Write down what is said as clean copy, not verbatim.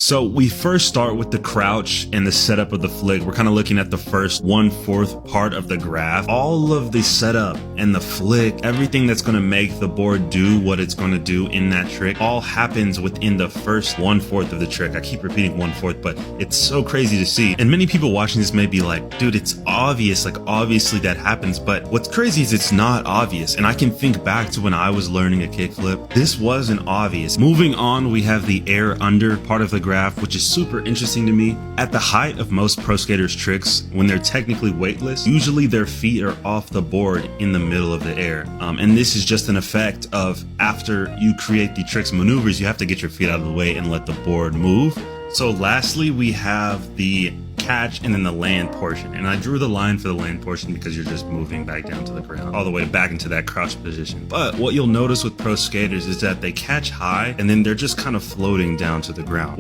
So we first start with the crouch and the setup of the flick. We're kind of looking at the first 1/4 part of the graph. All of the setup and the flick, everything that's going to make the board do what it's going to do in that trick, all happens within the first 1/4 of the trick. I keep repeating 1/4, but it's so crazy to see. And many people watching this may be like, dude, it's obvious. Like, obviously that happens. But what's crazy is it's not obvious. And I can think back to when I was learning a kickflip. This wasn't obvious. Moving on, we have the air under part of the graph, which is super interesting to me. At the height of most pro skaters' tricks, when they're technically weightless, usually their feet are off the board in the middle of the air. And this is just an effect of after you create the tricks maneuvers, you have to get your feet out of the way and let the board move. So lastly, we have the catch and then the land portion. And I drew the line for the land portion because you're just moving back down to the ground, all the way back into that crouch position. But what you'll notice with pro skaters is that they catch high and then they're just kind of floating down to the ground.